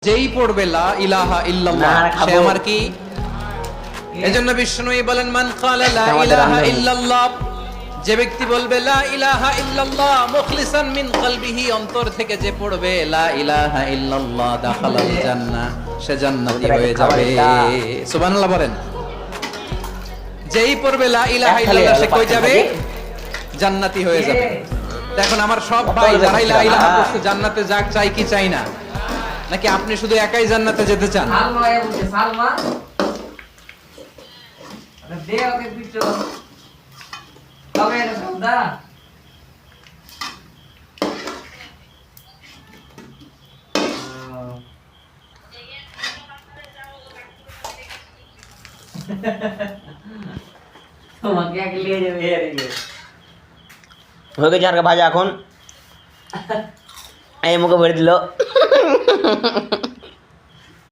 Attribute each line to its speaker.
Speaker 1: যেই পড়বে লা ইলাহা ইল্লাল্লাহ সে আমার কি? এজন্য বিষ্ণুই বলেন মান ক্বালা লা ইলাহা ইল্লাল্লাহ, যে ব্যক্তি বলবে লা ইলাহা ইল্লাল্লাহ মুখলিসান মিন কলবিহি, অন্তর থেকে যে পড়বে লা ইলাহা ইল্লাল্লাহ দাখালাল জান্নাহ, সে জান্নাতি হয়ে যাবে। সুবহানাল্লাহ বলেন। যেই পড়বে লা ইলাহা ইল্লাল্লাহ সে কই যাবে? জান্নাতি হয়ে যাবে। এখন আমার সব ভাই যারা লা ইলাহা পড়ছে জান্নাতে যাক, চাই কি চাই না? নাকি আপনি শুধু একাই জান্নাতে যেতে চান?
Speaker 2: সালমা বলছে সালমা আরে দে ওকে পিছো কবে এটা সদা তোমাকে আগে নিয়ে যাবে এদিকে
Speaker 3: হয়ে গেছে আর ভাজা এখন এই মুখে ভরে দিল